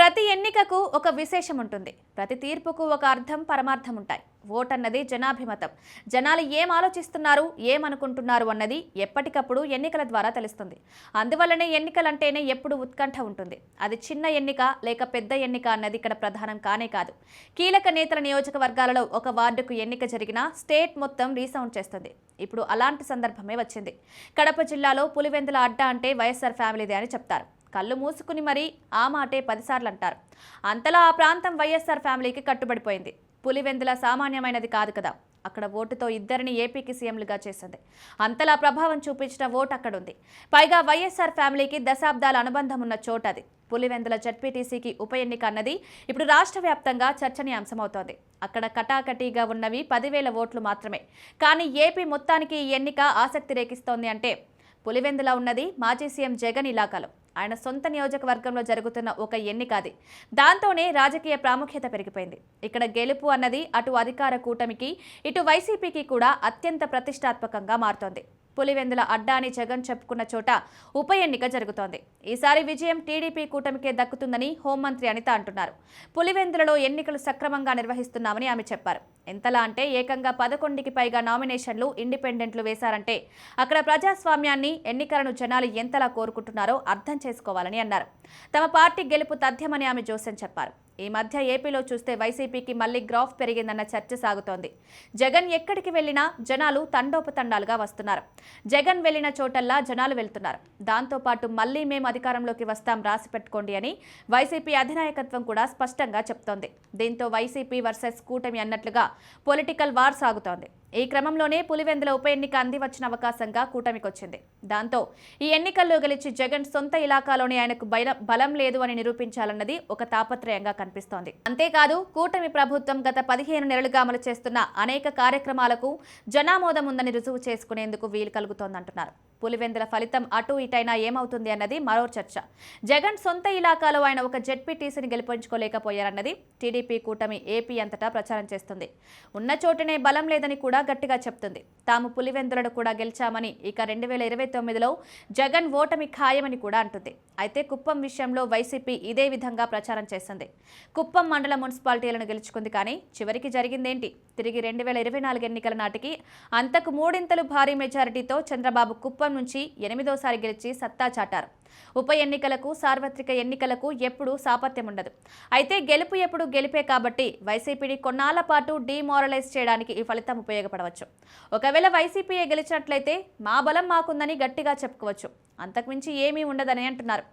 ప్రతి ఎన్నికకు ఒక విశేషం ఉంటుంది. ప్రతి తీర్పుకు ఒక అర్థం పరమార్థం ఉంటాయి. ఓట్ అన్నది జనాభిమతం. జనాలు ఏం ఆలోచిస్తున్నారు, ఏమనుకుంటున్నారు అన్నది ఎప్పటికప్పుడు ఎన్నికల ద్వారా తెలుస్తుంది. అందువల్లనే ఎన్నికలంటేనే ఎప్పుడు ఉత్కంఠ ఉంటుంది. అది చిన్న ఎన్నిక లేక పెద్ద ఎన్నిక అన్నది ఇక్కడ ప్రధానం కానే కాదు. కీలక నేతల నియోజకవర్గాలలో ఒక వార్డుకు ఎన్నిక జరిగినా స్టేట్ మొత్తం రీసౌండ్ చేస్తుంది. ఇప్పుడు అలాంటి సందర్భమే వచ్చింది. కడప జిల్లాలో పులివెందుల అడ్డా అంటే వైఎస్ఆర్ ఫ్యామిలీదే అని చెప్తారు. కళ్ళు మూసుకుని మరీ ఆ మాటే 10 సార్లు అంటారు. అంతలా ఆ ప్రాంతం వైఎస్ఆర్ ఫ్యామిలీకి కట్టుబడిపోయింది. పులివెందుల సామాన్యమైనది కాదు కదా. అక్కడ ఓటుతో ఇద్దరిని ఏపీకి సీఎంలుగా చేసింది. అంతలా ప్రభావం చూపించిన ఓటు అక్కడుంది. పైగా వైఎస్ఆర్ ఫ్యామిలీకి దశాబ్దాల అనుబంధం ఉన్న చోటు అది. పులివెందుల జడ్పీటీసీకి ఉప ఎన్నిక అన్నది ఇప్పుడు రాష్ట్ర వ్యాప్తంగా చర్చనీయాంశమవుతోంది. అక్కడ కటాకటీగా ఉన్నవి 10,000 ఓట్లు మాత్రమే. కానీ ఏపీ మొత్తానికి ఈ ఎన్నిక ఆసక్తి రేకిస్తోంది. అంటే పులివెందుల ఉన్నది మాజీ సీఎం జగన్ ఇలాకాలో. ఆయన సొంత నియోజకవర్గంలో జరుగుతున్న ఒక ఎన్నిక అది. దాంతోనే రాజకీయ ప్రాముఖ్యత పెరిగిపోయింది. ఇక్కడ గెలుపు అన్నది అటు అధికార కూటమికి, ఇటు వైసీపీకి కూడా అత్యంత ప్రతిష్టాత్మకంగా మారుతోంది. పులివెందుల అడ్డా అని జగన్ చెప్పుకున్న చోట ఉప ఎన్నిక జరుగుతోంది. ఈసారి విజయం టీడీపీ కూటమికే దక్కుతుందని హోంమంత్రి అనిత అంటున్నారు. పులివెందులలో ఎన్నికలు సక్రమంగా నిర్వహిస్తున్నామని ఆమె చెప్పారు. ఎంతలా అంటే ఏకంగా 11కి పైగా నామినేషన్లు ఇండిపెండెంట్లు వేశారంటే అక్కడ ప్రజాస్వామ్యాన్ని, ఎన్నికలను జనాలు ఎంతలా కోరుకుంటున్నారో అర్థం చేసుకోవాలని అన్నారు. తమ పార్టీ గెలుపు తథ్యమని ఆమె జోసెన్ చెప్పారు. ఈ మధ్య ఏపీలో చూస్తే వైసీపీకి మళ్లీ గ్రాఫ్ పెరిగిందన్న చర్చ సాగుతోంది. జగన్ ఎక్కడికి వెళ్లినా జనాలు తండోపతండాలుగా వస్తున్నారు. జగన్ వెళ్లిన చోటల్లా జనాలు వెళ్తున్నారు. దాంతోపాటు మళ్లీ మేము అధికారంలోకి వస్తాం రాసి పెట్టుకోండి అని వైసీపీ అధినాయకత్వం కూడా స్పష్టంగా చెప్తోంది. దీంతో వైసీపీ వర్సెస్ కూటమి అన్నట్లుగా పొలిటికల్ వార్ సాగుతోంది. ఈ క్రమంలోనే పులివెందుల ఉప ఎన్నిక అంది వచ్చిన అవకాశంగా కూటమికొచ్చింది. దాంతో ఈ ఎన్నికల్లో గెలిచి జగన్ సొంత ఇలాకాలోనే ఆయనకు బలం లేదు అని నిరూపించాలన్నది ఒక తాపత్రయంగా కనిపిస్తోంది. అంతేకాదు కూటమి ప్రభుత్వం గత 15 నెలలుగా అమలు చేస్తున్న అనేక కార్యక్రమాలకు జనామోదం ఉందని రుజువు చేసుకునేందుకు వీలు కలుగుతోందంటున్నారు. పులివెందుల ఫలితం అటు ఇటైనా ఏమవుతుంది అన్నది మరో చర్చ. జగన్ సొంత ఇలాకాలో ఆయన ఒక జెడ్పీటీసీని గెలిపించుకోలేకపోయారన్నది టీడీపీ కూటమి ఏపీ అంతటా ప్రచారం చేస్తుంది. ఉన్న చోటనే బలం లేదని కూడా గట్టిగా చెప్తుంది. తాము పులివెందులను కూడా గెలిచామని, ఇక 2029లో జగన్ ఓటమి ఖాయమని కూడా అంటుంది. అయితే కుప్పం విషయంలో వైసీపీ ఇదే విధంగా ప్రచారం చేస్తుంది. కుప్పం మండల మున్సిపాలిటీలను గెలుచుకుంది. కానీ చివరికి జరిగిందేంటి? తిరిగి 2024 ఎన్నికల నాటికి అంతకు మూడింతలు భారీ మెజారిటీతో చంద్రబాబు కుప్పం నుంచి 8వ సారి గెలిచి సత్తా చాటారు. ఉప ఎన్నికలకు, సార్వత్రిక ఎన్నికలకు ఎప్పుడూ సాపత్యం ఉండదు. అయితే గెలుపు ఎప్పుడు గెలిపే కాబట్టి వైసీపీని కొన్నాళ్ల పాటు డీమారలైజ్ చేయడానికి ఈ ఫలితం ఉపయోగపడవచ్చు. ఒకవేళ వైసీపీయే గెలిచినట్లయితే మా బలం మాకుందని గట్టిగా చెప్పుకోవచ్చు. అంతకుమించి ఏమీ ఉండదని అంటున్నారు.